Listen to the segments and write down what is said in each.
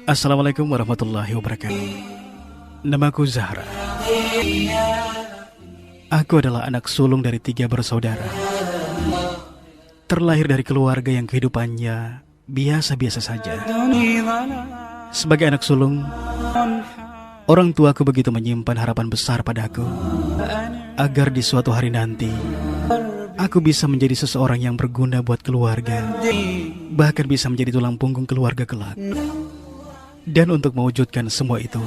Assalamualaikum warahmatullahi wabarakatuh. Namaku Zahra. Aku adalah anak sulung dari 3 bersaudara. Terlahir dari keluarga yang kehidupannya biasa-biasa saja. Sebagai anak sulung, orang tuaku begitu menyimpan harapan besar padaku, agar di suatu hari nanti aku bisa menjadi seseorang yang berguna buat keluarga, bahkan bisa menjadi tulang punggung keluarga kelak. Dan untuk mewujudkan semua itu,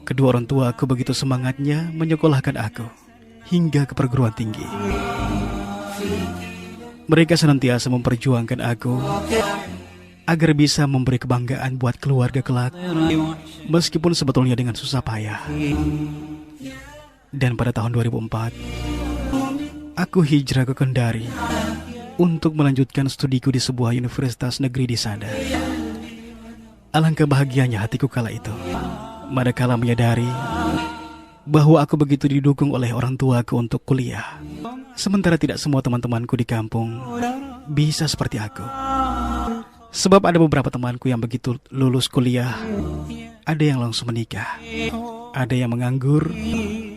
kedua orang tua aku begitu semangatnya menyekolahkan aku hingga ke perguruan tinggi. Mereka senantiasa memperjuangkan aku agar bisa memberi kebanggaan buat keluarga kelak, meskipun sebetulnya dengan susah payah. Dan pada tahun 2004, aku hijrah ke Kendari untuk melanjutkan studiku di sebuah universitas negeri di sana. Alangkah bahagianya hatiku kala itu, manakala menyadari bahwa aku begitu didukung oleh orang tuaku untuk kuliah, sementara tidak semua teman-temanku di kampung bisa seperti aku. Sebab ada beberapa temanku yang begitu lulus kuliah, ada yang langsung menikah, ada yang menganggur,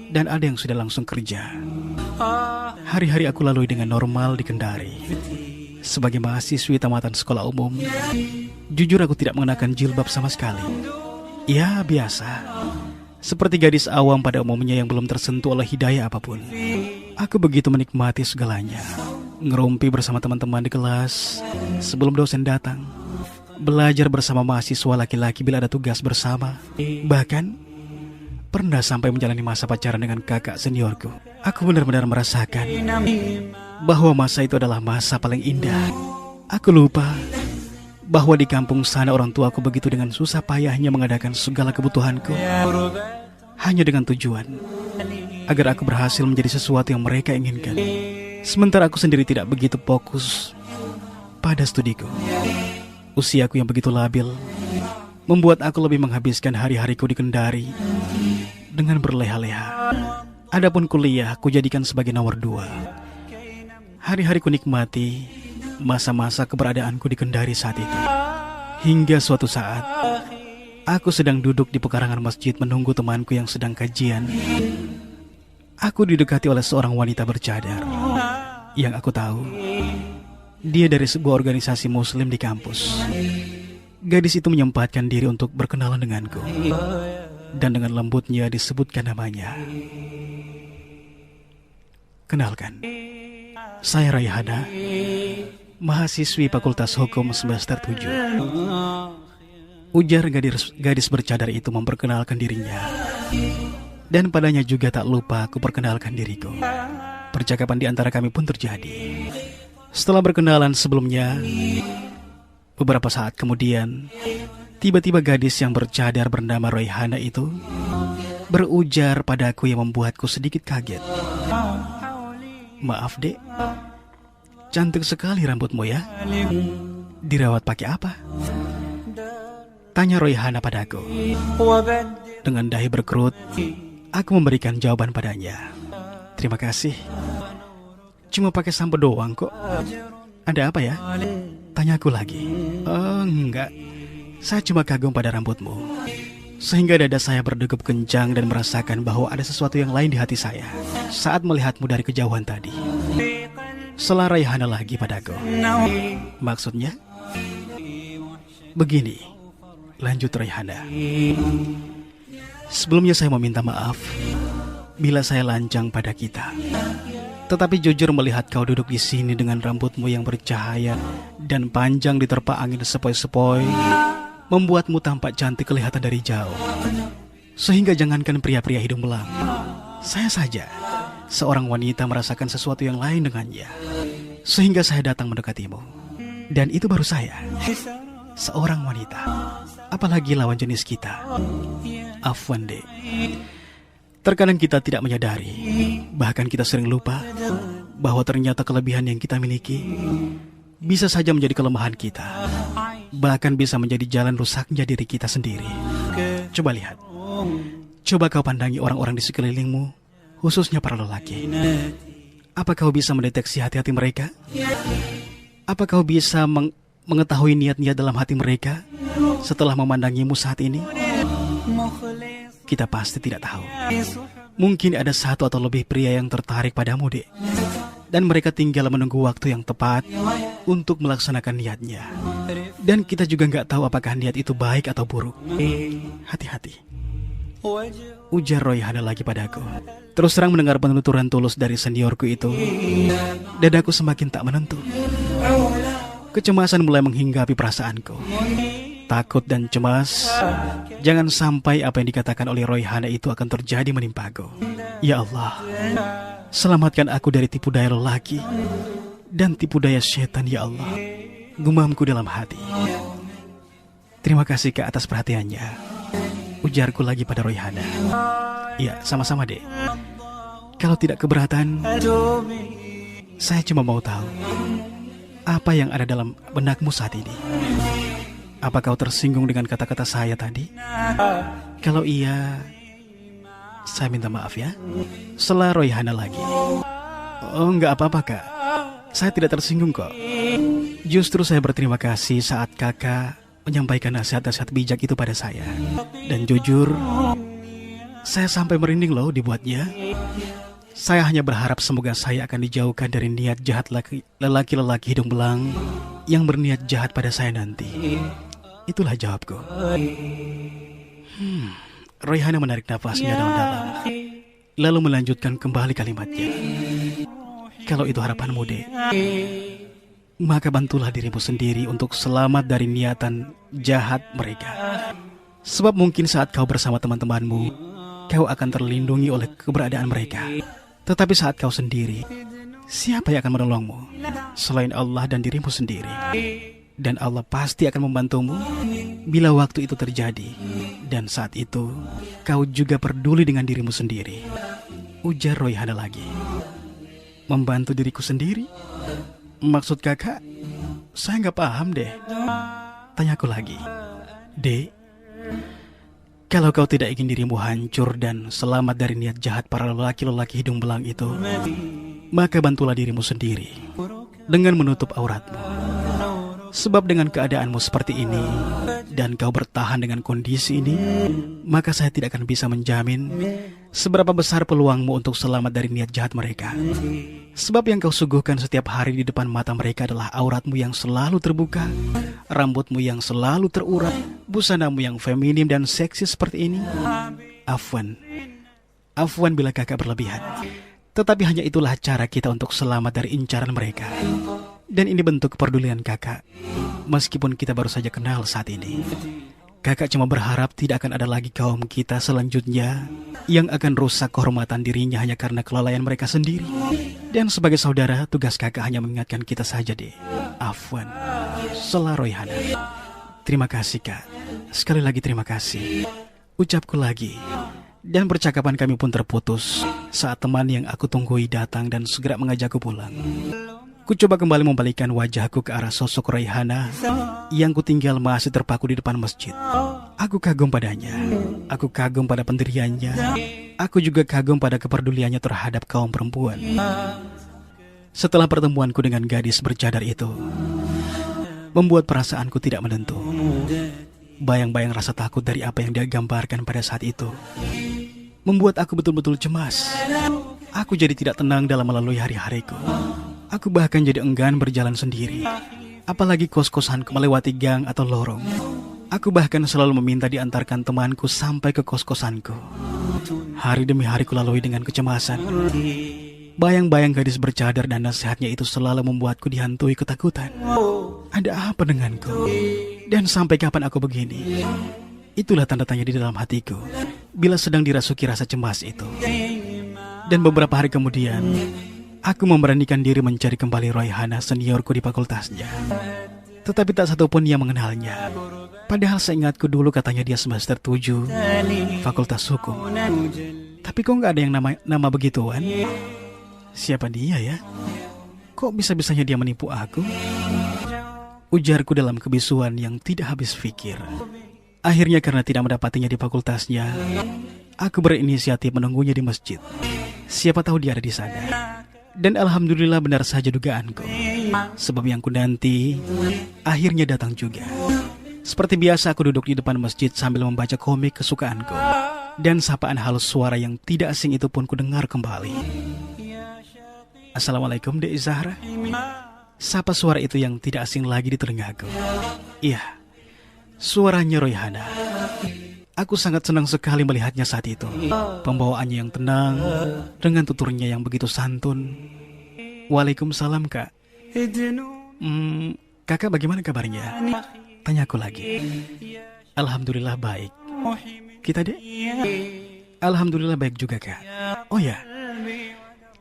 dan ada yang sudah langsung kerja. Hari-hari aku lalui dengan normal di Kendari. Sebagai mahasiswi tamatan sekolah umum, jujur aku tidak mengenakan jilbab sama sekali. Ya, biasa. Seperti gadis awam pada umumnya yang belum tersentuh oleh hidayah apapun. Aku begitu menikmati segalanya. Ngerumpi bersama teman-teman di kelas sebelum dosen datang. Belajar bersama mahasiswa laki-laki bila ada tugas bersama. Bahkan pernah sampai menjalani masa pacaran dengan kakak seniorku. Aku benar-benar merasakan bahwa masa itu adalah masa paling indah. Aku lupa bahwa di kampung sana orang tuaku begitu dengan susah payahnya mengadakan segala kebutuhanku, hanya dengan tujuan agar aku berhasil menjadi sesuatu yang mereka inginkan. Sementara aku sendiri tidak begitu fokus pada studiku. Usiaku yang begitu labil membuat aku lebih menghabiskan hari-hariku di Kendari dengan berleha-leha. Adapun kuliah aku jadikan sebagai nomor 2. Hari-hariku nikmati masa-masa keberadaanku di Kendari saat itu. Hingga suatu saat, aku sedang duduk di pekarangan masjid menunggu temanku yang sedang kajian. Aku didekati oleh seorang wanita bercadar. Yang aku tahu, dia dari sebuah organisasi muslim di kampus. Gadis itu menyempatkan diri untuk berkenalan denganku. Dan dengan lembutnya disebutkan namanya. Kenalkan, saya Raihana, mahasiswi Fakultas Hukum semester 7. Ujar gadis bercadar itu memperkenalkan dirinya. Dan padanya juga tak lupa aku perkenalkan diriku. Percakapan di antara kami pun terjadi. Setelah berkenalan sebelumnya, beberapa saat kemudian, tiba-tiba gadis yang bercadar bernama Raihana itu berujar padaku yang membuatku sedikit kaget. Maaf dek, cantik sekali rambutmu ya. Dirawat pakai apa? Tanya Raihana padaku. Dengan dahi berkerut, aku memberikan jawaban padanya. Terima kasih. Cuma pakai sampo doang kok. Ada apa ya? Tanyaku lagi. Oh, enggak. Saya cuma kagum pada rambutmu. Sehingga dada saya berdegup kencang dan merasakan bahwa ada sesuatu yang lain di hati saya saat melihatmu dari kejauhan tadi. Sela Raihana lagi padaku. Maksudnya? Begini, lanjut Raihana. Sebelumnya saya meminta maaf bila saya lancang pada kita. Tetapi jujur melihat kau duduk di sini dengan rambutmu yang bercahaya dan panjang diterpa angin sepoi-sepoi, membuatmu tampak cantik kelihatan dari jauh. Sehingga jangankan pria-pria hidung belang, saya saja, seorang wanita merasakan sesuatu yang lain dengannya. Sehingga saya datang mendekatimu. Dan itu baru saya, seorang wanita. Apalagi lawan jenis kita. Afwan dek. Terkadang kita tidak menyadari, bahkan kita sering lupa bahwa ternyata kelebihan yang kita miliki bisa saja menjadi kelemahan kita. Bahkan bisa menjadi jalan rusaknya diri kita sendiri. Coba lihat. Coba kau pandangi orang-orang di sekelilingmu, khususnya para lelaki. Apa kau bisa mendeteksi hati-hati mereka? Apa kau bisa mengetahui niat-niat dalam hati mereka? setelah memandangimu saat ini? Kita pasti tidak tahu. Mungkin ada satu atau lebih pria yang tertarik padamu, Dek. Dan mereka tinggal menunggu waktu yang tepat untuk melaksanakan niatnya. Dan kita juga nggak tahu apakah niat itu baik atau buruk. Hati-hati, ujar Royhana lagi padaku. Terus terang mendengar penuturan tulus dari seniorku itu, dadaku semakin tak menentu. Kecemasan mulai menghinggapi perasaanku. Takut dan cemas, jangan sampai apa yang dikatakan oleh Royhana itu akan terjadi menimpaku. Ya Allah, selamatkan aku dari tipu daya lelaki dan tipu daya setan, ya Allah, gumamku dalam hati. Terima kasih Kak atas perhatiannya, ujarku lagi pada Royhana. Ya, sama-sama, Dek. Kalau tidak keberatan, saya cuma mau tahu apa yang ada dalam benakmu saat ini. Apa kau tersinggung dengan kata-kata saya tadi? Kalau iya, saya minta maaf ya. Sela Royhana lagi. Oh, enggak apa-apa Kak, saya tidak tersinggung kok. Justru saya berterima kasih saat kakak menyampaikan nasihat-nasihat bijak itu pada saya. Dan jujur, saya sampai merinding loh dibuatnya. Saya hanya berharap semoga saya akan dijauhkan dari niat jahat lelaki-lelaki hidung belang yang berniat jahat pada saya nanti. Itulah jawabku. Royhana menarik nafasnya dalam-dalam, lalu melanjutkan kembali kalimatnya. Kalau itu harapanmu, Dek, maka bantulah dirimu sendiri untuk selamat dari niatan jahat mereka. Sebab mungkin saat kau bersama teman-temanmu, kau akan terlindungi oleh keberadaan mereka. Tetapi saat kau sendiri, siapa yang akan menolongmu selain Allah dan dirimu sendiri? Dan Allah pasti akan membantumu bila waktu itu terjadi. Dan saat itu, kau juga peduli dengan dirimu sendiri, ujar Royhana lagi. Membantu diriku sendiri? Maksud kakak? Saya nggak paham deh. Tanyaku lagi. Dek, kalau kau tidak ingin dirimu hancur dan selamat dari niat jahat para lelaki-lelaki hidung belang itu, maka bantulah dirimu sendiri dengan menutup auratmu. Sebab dengan keadaanmu seperti ini dan kau bertahan dengan kondisi ini, maka saya tidak akan bisa menjamin seberapa besar peluangmu untuk selamat dari niat jahat mereka. Sebab yang kau suguhkan setiap hari di depan mata mereka adalah auratmu yang selalu terbuka, rambutmu yang selalu terurat, busanamu yang feminim dan seksi seperti ini. Afwan bila kakak berlebihan. Tetapi hanya itulah cara kita untuk selamat dari incaran mereka. Dan ini bentuk kepedulian kakak, meskipun kita baru saja kenal saat ini. Kakak cuma berharap tidak akan ada lagi kaum kita selanjutnya yang akan rusak kehormatan dirinya hanya karena kelalaian mereka sendiri. Dan sebagai saudara, tugas kakak hanya mengingatkan kita saja deh. Afwan, sela Royhana. Terima kasih Kak, sekali lagi terima kasih, ucapku lagi. Dan percakapan kami pun terputus saat teman yang aku tunggui datang dan segera mengajakku pulang. Ku coba kembali membalikkan wajahku ke arah sosok Royhana yang kutinggal masih terpaku di depan masjid. Aku kagum padanya. Aku kagum pada pendiriannya. Aku juga kagum pada kepeduliannya terhadap kaum perempuan. Setelah pertemuanku dengan gadis bercadar itu, membuat perasaanku tidak menentu. Bayang-bayang rasa takut dari apa yang dia gambarkan pada saat itu membuat aku betul-betul cemas. Aku jadi tidak tenang dalam melalui hari-hariku. Aku bahkan jadi enggan berjalan sendiri, apalagi kos-kosanku melewati gang atau lorong. Aku bahkan selalu meminta diantarkan temanku sampai ke kos-kosanku. Hari demi hari ku lalui dengan kecemasan. Bayang-bayang gadis bercadar dan nasihatnya itu selalu membuatku dihantui ketakutan. Ada apa denganku? Dan sampai kapan aku begini? Itulah tanda tanya di dalam hatiku bila sedang dirasuki rasa cemas itu. Dan beberapa hari kemudian, aku memberanikan diri mencari kembali Royhana, seniorku di fakultasnya. Tetapi tak satupun yang mengenalnya. Padahal seingatku dulu katanya dia semester 7 Fakultas Hukum. Tapi kok gak ada yang nama begituan? Siapa dia ya? Kok bisa-bisanya dia menipu aku? Ujarku dalam kebisuan yang tidak habis pikir. Akhirnya karena tidak mendapatinya di fakultasnya, aku berinisiatif menunggunya di masjid. Siapa tahu dia ada di sana. Dan alhamdulillah benar saja dugaanku. Sebab yang ku nanti akhirnya datang juga. Seperti biasa aku duduk di depan masjid sambil membaca komik kesukaanku. Dan sapaan halus suara yang tidak asing itu pun kudengar kembali. Assalamualaikum Dek Zahra. Sapa suara itu yang tidak asing lagi di telingaku. Iya, suaranya Royhana. Aku sangat senang sekali melihatnya saat itu. Pembawaannya yang tenang, dengan tuturnya yang begitu santun. Waalaikumsalam Kak. Kakak bagaimana kabarnya? Tanyaku lagi. Alhamdulillah baik. Kita Dek? Alhamdulillah baik juga Kak. Oh ya,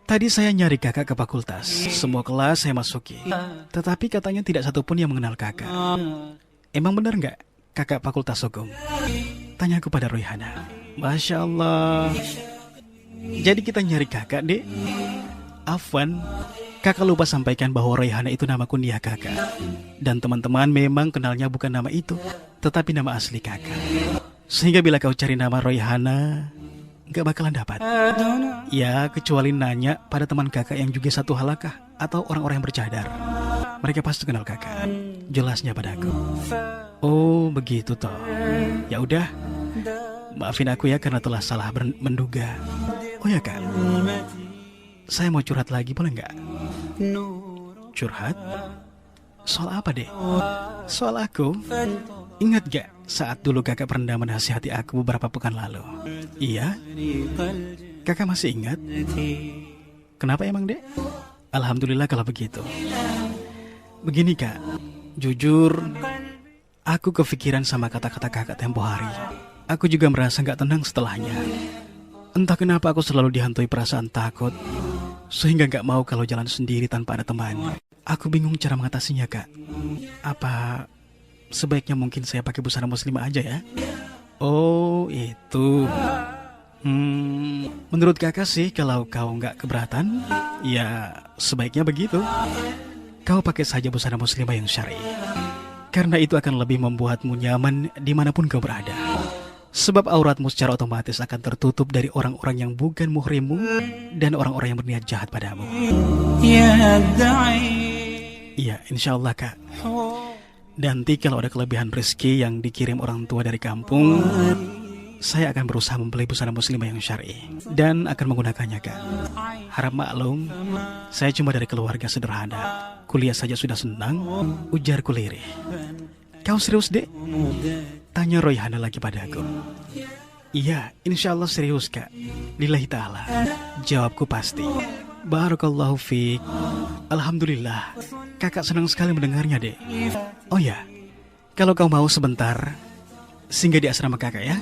tadi saya nyari kakak ke fakultas. Semua kelas saya masuki. Tetapi katanya tidak satupun yang mengenal kakak. Emang benar nggak kakak fakultas hukum? Tanyaku pada Royhana. Masya Allah. Jadi kita nyari kakak Dek. Afwan, kakak lupa sampaikan bahwa Royhana itu nama kuliah kakak. Dan teman-teman memang kenalnya bukan nama itu, tetapi nama asli kakak. Sehingga bila kau cari nama Royhana, gak bakalan dapat. Ya, kecuali nanya pada teman kakak yang juga satu halakah atau orang-orang yang bercadar. Mereka pasti kenal kakak. Jelasnya padaku. Oh, begitu toh. Ya udah, maafin aku ya karena telah salah menduga. Oh ya Kak, saya mau curhat lagi boleh nggak? Curhat? Soal apa Dek? Soal aku? Ingat gak saat dulu kakak pernah menasihati aku beberapa pekan lalu? Iya? Kakak masih ingat? Kenapa emang Dek? Alhamdulillah kalau begitu. Begini Kak, jujur aku kepikiran sama kata-kata kakak tempo hari. Aku juga merasa gak tenang setelahnya. Entah kenapa aku selalu dihantui perasaan takut, sehingga gak mau kalau jalan sendiri tanpa ada teman. Aku bingung cara mengatasinya Kak. Apa sebaiknya mungkin saya pakai busana muslimah aja ya? Oh itu. Menurut kakak sih kalau kau gak keberatan, ya sebaiknya begitu. Kau pakai saja busana muslimah yang syar'i. Karena itu akan lebih membuatmu nyaman dimanapun kau berada. Sebab auratmu secara otomatis akan tertutup dari orang-orang yang bukan muhrimmu dan orang-orang yang berniat jahat padamu. Iya, insya Allah Kak. Nanti kalau ada kelebihan rezeki yang dikirim orang tua dari kampung, saya akan berusaha membeli busana muslimah yang syar'i dan akan menggunakannya Kak. Harap maklum, saya cuma dari keluarga sederhana. Kuliah saja sudah senang, ujarku lirih. Kau serius Dek? Tanya Royhana lagi padaku. Iya, insya Allah serius Kak. Lillahi ta'ala. Jawabku pasti. Barakallahu fiik. Alhamdulillah. Kakak senang sekali mendengarnya Dek. Oh ya, kalau kau mau sebentar singgah di asrama kakak ya.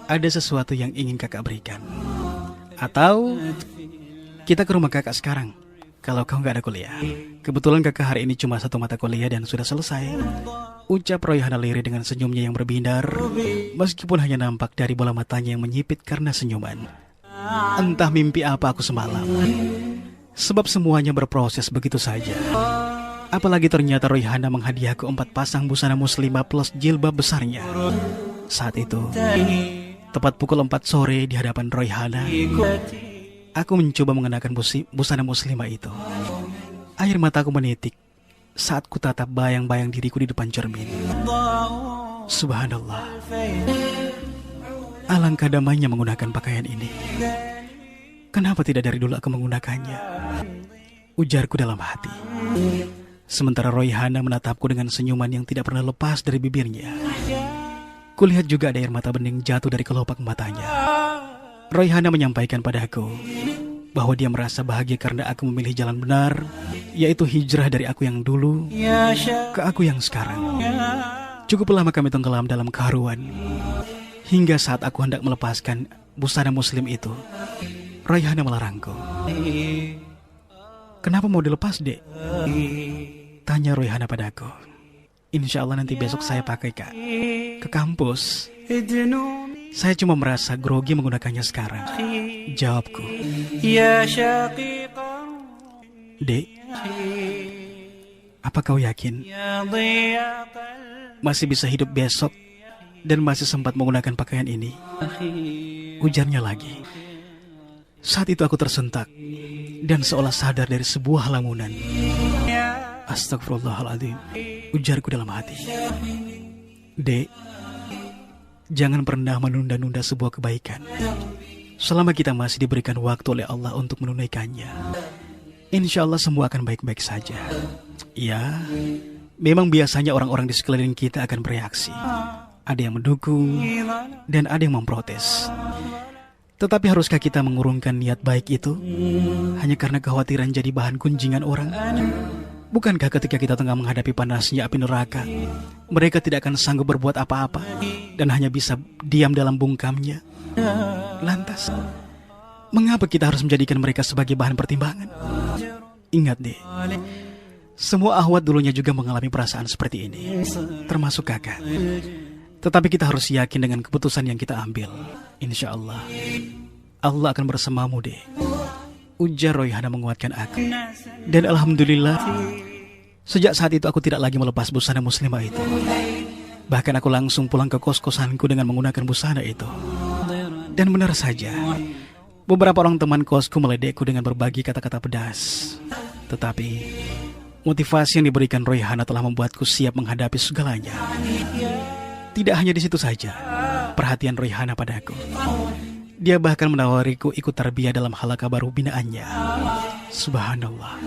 Ada sesuatu yang ingin kakak berikan. Atau kita ke rumah kakak sekarang kalau kau gak ada kuliah. Kebetulan kakak hari ini cuma satu mata kuliah dan sudah selesai. Ucap Royhana lirih dengan senyumnya yang berbinar, meskipun hanya nampak dari bola matanya yang menyipit karena senyuman. Entah mimpi apa aku semalam. Sebab semuanya berproses begitu saja. Apalagi ternyata Royhana menghadiahku 4 pasang busana muslimah plus jilbab besarnya. Saat itu, tepat pukul 4 sore di hadapan Royhana, aku mencoba mengenakan busana muslimah itu. Air mataku menitik saat ku tatap bayang-bayang diriku di depan cermin. Subhanallah. Alangkah damainya menggunakan pakaian ini. Kenapa tidak dari dulu aku menggunakannya? Ujarku dalam hati. Sementara Royhana menatapku dengan senyuman yang tidak pernah lepas dari bibirnya. Kulihat juga ada air mata bening jatuh dari kelopak matanya. Royhana menyampaikan padaku bahwa dia merasa bahagia karena aku memilih jalan benar, yaitu hijrah dari aku yang dulu ke aku yang sekarang. Cukup lama kami tenggelam dalam keharuan, hingga saat aku hendak melepaskan busana muslim itu, Royhana melarangku. Kenapa mau dilepas Dek? Tanya Royhana padaku. Insya Allah nanti besok saya pakai Kak ke kampus. Saya cuma merasa grogi menggunakannya sekarang. Jawabku. Dek, apa kau yakin masih bisa hidup besok dan masih sempat menggunakan pakaian ini? Ujarnya lagi. Saat itu aku tersentak dan seolah sadar dari sebuah lamunan. Astagfirullahaladzim, ujarku dalam hati. Dek, jangan pernah menunda-nunda sebuah kebaikan. Selama kita masih diberikan waktu oleh Allah untuk menunaikannya, insya Allah semua akan baik-baik saja. Ya, memang biasanya orang-orang di sekeliling kita akan bereaksi. Ada yang mendukung dan ada yang memprotes. Tetapi haruskah kita mengurungkan niat baik itu hanya karena kekhawatiran jadi bahan gunjingan orang? Bukankah ketika kita tengah menghadapi panasnya api neraka, mereka tidak akan sanggup berbuat apa-apa dan hanya bisa diam dalam bungkamnya? Lantas, mengapa kita harus menjadikan mereka sebagai bahan pertimbangan? Ingat deh, semua akhwat dulunya juga mengalami perasaan seperti ini, termasuk kakak. Tetapi kita harus yakin dengan keputusan yang kita ambil. Insya Allah, Allah akan bersamamu deh, ujar Royhana menguatkan aku. Dan Alhamdulillah, sejak saat itu aku tidak lagi melepas busana muslimah itu. Bahkan aku langsung pulang ke kos-kosanku dengan menggunakan busana itu. Dan benar saja, beberapa orang teman kosku meledekku dengan berbagai kata-kata pedas. Tetapi motivasi yang diberikan Royhana telah membuatku siap menghadapi segalanya. Tidak hanya di situ saja perhatian Royhana padaku. Dia bahkan menawariku ikut tarbiyah dalam halaqah baru binaannya. Subhanallah,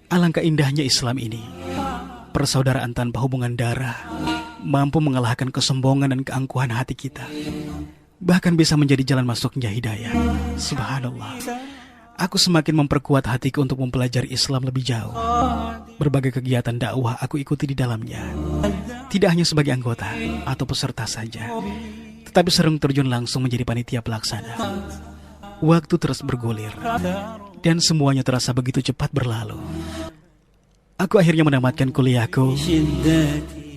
alangkah indahnya Islam ini. Persaudaraan tanpa hubungan darah mampu mengalahkan kesombongan dan keangkuhan hati kita. Bahkan bisa menjadi jalan masuknya hidayah. Subhanallah, aku semakin memperkuat hatiku untuk mempelajari Islam lebih jauh. Berbagai kegiatan dakwah aku ikuti di dalamnya. Tidak hanya sebagai anggota atau peserta saja, tetapi sering terjun langsung menjadi panitia pelaksana. Waktu terus bergulir dan semuanya terasa begitu cepat berlalu. Aku akhirnya menamatkan kuliahku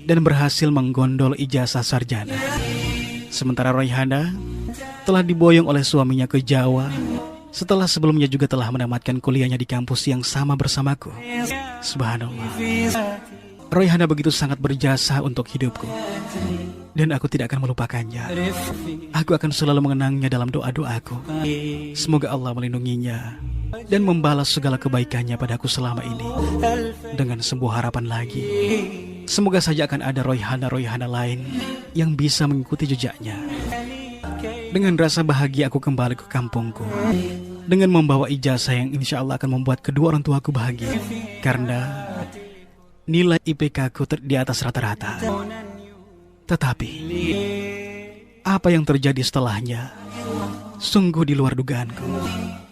dan berhasil menggondol ijazah sarjana. Sementara Royhana telah diboyong oleh suaminya ke Jawa setelah sebelumnya juga telah menamatkan kuliahnya di kampus yang sama bersamaku. Subhanallah, Royhana begitu sangat berjasa untuk hidupku, dan aku tidak akan melupakannya. Aku akan selalu mengenangnya dalam doa-doaku. Semoga Allah melindunginya dan membalas segala kebaikannya padaku selama ini dengan sebuah harapan lagi. Semoga saja akan ada Royhana lain yang bisa mengikuti jejaknya. Dengan rasa bahagia aku kembali ke kampungku dengan membawa ijazah yang insya Allah akan membuat kedua orang tuaku bahagia. Karena nilai IPK ku di atas rata-rata. Tetapi apa yang terjadi setelahnya sungguh di luar dugaanku.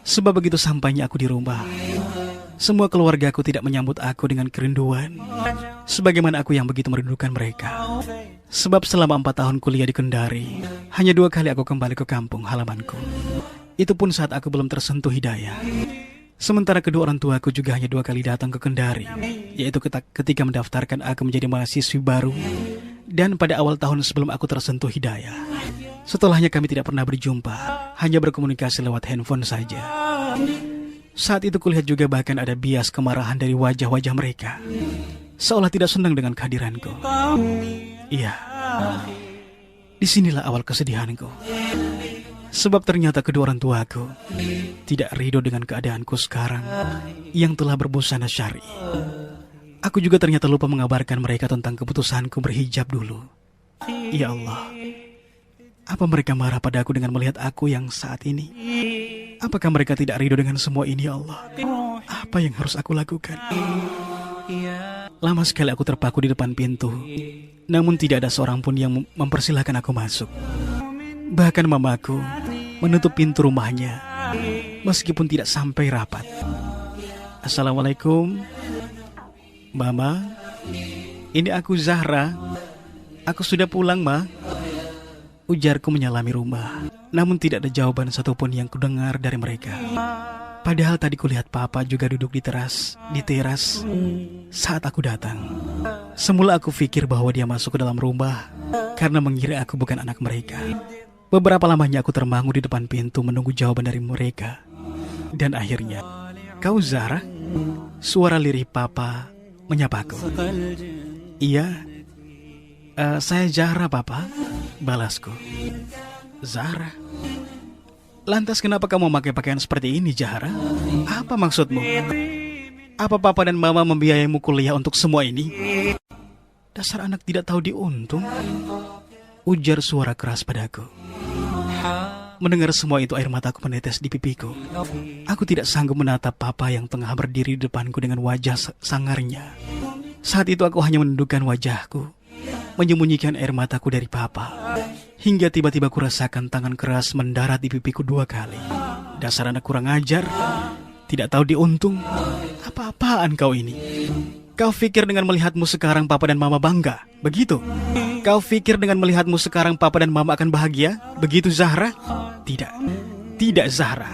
Sebab begitu sampainya aku di rumah, semua keluargaku tidak menyambut aku dengan kerinduan sebagaimana aku yang begitu merindukan mereka. Sebab selama 4 tahun kuliah di Kendari, hanya 2 kali aku kembali ke kampung halamanku. Itu pun saat aku belum tersentuh hidayah. Sementara kedua orang tuaku juga hanya 2 kali datang ke Kendari, yaitu ketika mendaftarkan aku menjadi mahasiswi baru dan pada awal tahun sebelum aku tersentuh hidayah. Setelahnya kami tidak pernah berjumpa, hanya berkomunikasi lewat handphone saja. Saat itu kulihat juga bahkan ada bias kemarahan dari wajah-wajah mereka, seolah tidak senang dengan kehadiranku. Iya, disinilah awal kesedihanku. Sebab ternyata kedua orang tuaku tidak ridho dengan keadaanku sekarang yang telah berbusana syar'i. Aku juga ternyata lupa mengabarkan mereka tentang keputusanku berhijab dulu. Ya Allah, apa mereka marah padaku dengan melihat aku yang saat ini? Apakah mereka tidak ridho dengan semua ini, ya Allah? Apa yang harus aku lakukan? Lama sekali aku terpaku di depan pintu, namun tidak ada seorang pun yang mempersilahkan aku masuk. Bahkan mamaku menutup pintu rumahnya meskipun tidak sampai rapat. Assalamualaikum, Mama. Ini aku Zahra. Aku sudah pulang, Ma. Ujarku menyalami rumah, namun tidak ada jawaban satupun yang kudengar dari mereka. Padahal tadi kulihat Papa juga duduk di teras saat aku datang. Semula aku pikir bahwa dia masuk ke dalam rumah karena mengira aku bukan anak mereka. Beberapa lamanya aku termangu di depan pintu menunggu jawaban dari mereka. Dan akhirnya, "Kau Zahra?" Suara lirih Papa menyapaku. "Iya, saya Zahra, Papa," balasku. "Zahra? Lantas kenapa kamu memakai pakaian seperti ini, Zahra? Apa maksudmu? Apa Papa dan Mama membiayaimu kuliah untuk semua ini?" Dasar anak tidak tahu diuntung, ujar suara keras padaku. Mendengar semua itu air mataku menetes di pipiku. Aku tidak sanggup menatap papa yang tengah berdiri di depanku dengan wajah sangarnya. Saat itu aku hanya menundukkan wajahku, menyembunyikan air mataku dari papa. Hingga tiba-tiba kurasakan tangan keras mendarat di pipiku 2 kali. Dasar anak kurang ajar, tidak tahu diuntung. Apa-apaan kau ini? Kau pikir dengan melihatmu sekarang papa dan mama bangga? Begitu? Kau pikir dengan melihatmu sekarang papa dan mama akan bahagia? Begitu Zahra? Tidak. Tidak Zahra.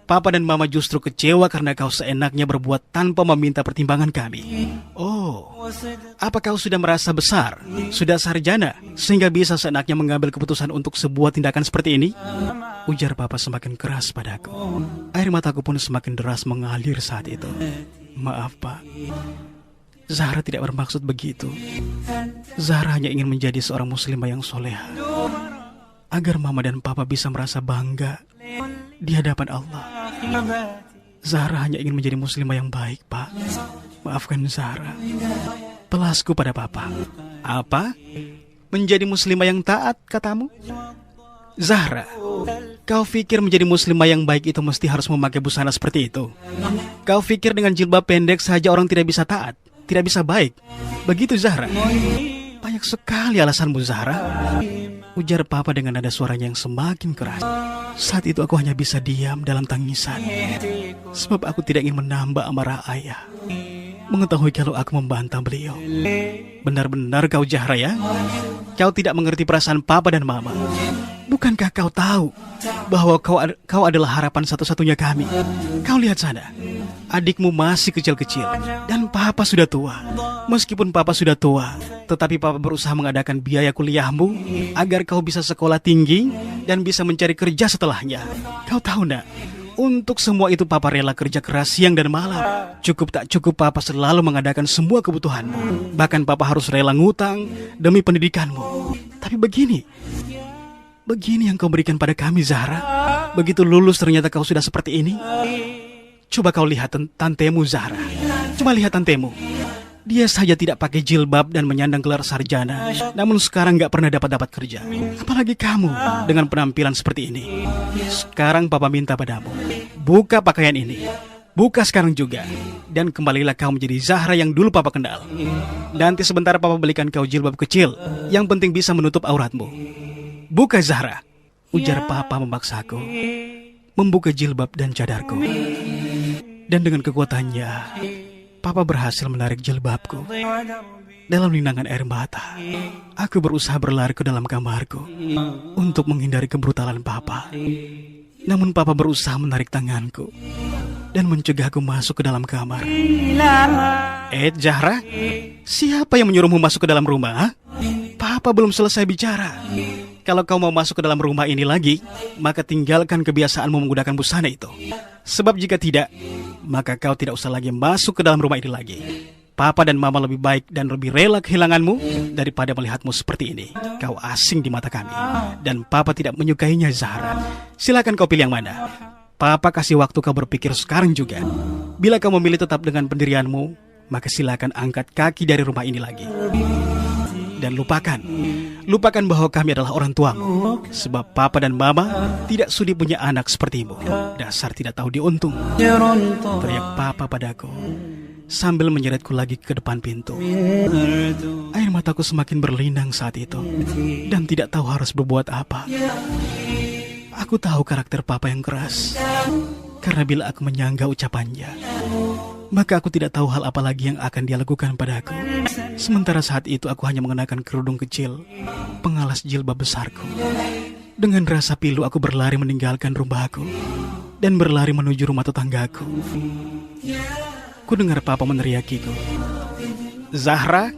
Papa dan mama justru kecewa karena kau seenaknya berbuat tanpa meminta pertimbangan kami. Oh, apa kau sudah merasa besar? Sudah sarjana? Sehingga bisa seenaknya mengambil keputusan untuk sebuah tindakan seperti ini? Ujar papa semakin keras padaku. Air mataku pun semakin deras mengalir saat itu. Maaf pak, Zahra tidak bermaksud begitu. Zahra hanya ingin menjadi seorang muslimah yang soleha, agar mama dan papa bisa merasa bangga di hadapan Allah. Zahra hanya ingin menjadi muslimah yang baik, Pak. Maafkan Zahra. Pelasku pada papa. Apa? Menjadi muslimah yang taat, katamu? Zahra, kau pikir menjadi muslimah yang baik itu mesti harus memakai busana seperti itu? Kau pikir dengan jilbab pendek saja orang tidak bisa taat, tidak bisa baik? Begitu Zahra? Banyak sekali alasanmu Zahra, ujar papa dengan nada suaranya yang semakin keras. Saat itu aku hanya bisa diam dalam tangisan, sebab aku tidak ingin menambah amarah ayah mengetahui kalau aku membantah beliau. Benar-benar kau Zahra ya? Kau tidak mengerti perasaan papa dan mama. Bukankah kau tahu bahwa kau adalah harapan satu-satunya kami? Kau lihat sana, adikmu masih kecil-kecil dan papa sudah tua. Meskipun papa sudah tua, tetapi papa berusaha mengadakan biaya kuliahmu agar kau bisa sekolah tinggi dan bisa mencari kerja setelahnya. Kau tahu nak, untuk semua itu papa rela kerja keras siang dan malam. Cukup tak cukup papa selalu mengadakan semua kebutuhanmu. Bahkan papa harus rela ngutang demi pendidikanmu. Tapi begini yang kau berikan pada kami Zahra. Begitu lulus ternyata kau sudah seperti ini. Coba kau lihat tantemu Zahra. Coba lihat tantemu. Dia saja tidak pakai jilbab dan menyandang gelar sarjana, namun sekarang gak pernah dapat kerja. Apalagi kamu dengan penampilan seperti ini. Sekarang papa minta padamu, buka pakaian ini. Buka sekarang juga. Dan kembalilah kau menjadi Zahra yang dulu papa kenal. Nanti sebentar papa belikan kau jilbab kecil, yang penting bisa menutup auratmu. Buka Zahra, ujar papa memaksaku membuka jilbab dan cadarku. Dan dengan kekuatannya, papa berhasil menarik jilbabku. Dalam linangan air mata, aku berusaha berlari ke dalam kamarku untuk menghindari kebrutalan papa. Namun papa berusaha menarik tanganku dan mencegahku masuk ke dalam kamar. Zahra, siapa yang menyuruhmu masuk ke dalam rumah? Papa belum selesai bicara. Kalau kau mau masuk ke dalam rumah ini lagi, maka tinggalkan kebiasaanmu menggunakan busana itu. Sebab jika tidak, maka kau tidak usah lagi masuk ke dalam rumah ini lagi. Papa dan mama lebih baik dan lebih rela kehilanganmu daripada melihatmu seperti ini. Kau asing di mata kami, dan papa tidak menyukainya Zahra. Silakan kau pilih yang mana. Papa kasih waktu kau berpikir sekarang juga. Bila kau memilih tetap dengan pendirianmu, maka silakan angkat kaki dari rumah ini lagi. Dan lupakan bahwa kami adalah orang tuamu. Sebab papa dan mama tidak sudi punya anak sepertimu. Dasar tidak tahu diuntung, teriak papa padaku sambil menyeretku lagi ke depan pintu. Air mataku semakin berlinang saat itu dan tidak tahu harus berbuat apa. Aku tahu karakter papa yang keras, karena bila aku menyangga ucapannya, maka aku tidak tahu hal apa lagi yang akan dia lakukan padaku. Sementara saat itu aku hanya mengenakan kerudung kecil pengalas jilbab besarku. Dengan rasa pilu aku berlari meninggalkan rumahku dan berlari menuju rumah tetanggaku. Ku dengar papa meneriakiku, Zahra,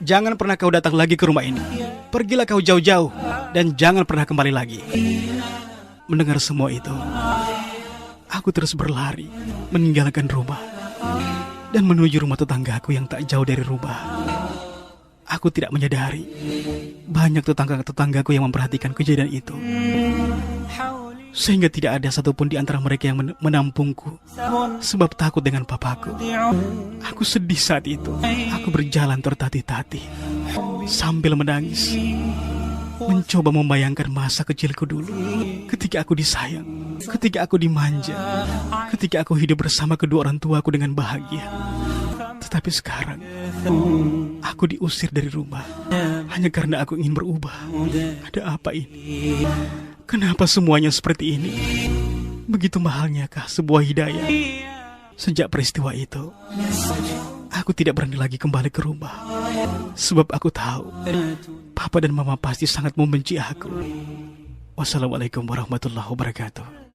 jangan pernah kau datang lagi ke rumah ini. Pergilah kau jauh-jauh dan jangan pernah kembali lagi. Mendengar semua itu, aku terus berlari meninggalkan rumah dan menuju rumah tetanggaku yang tak jauh dari rumah. Aku tidak menyadari banyak tetangga-tetanggaku yang memperhatikan kejadian itu, sehingga tidak ada satupun di antara mereka yang menampungku sebab takut dengan papaku. Aku sedih saat itu. Aku berjalan tertatih-tatih sambil menangis, mencoba membayangkan masa kecilku dulu, ketika aku disayang, ketika aku dimanja, ketika aku hidup bersama kedua orang tuaku dengan bahagia. Tetapi sekarang, aku diusir dari rumah, hanya karena aku ingin berubah. Ada apa ini? Kenapa semuanya seperti ini? Begitu mahalnyakah sebuah hidayah? Sejak peristiwa itu, aku tidak berani lagi kembali ke rumah. Sebab aku tahu, Papa dan Mama pasti sangat membenci aku. Wassalamualaikum warahmatullahi wabarakatuh.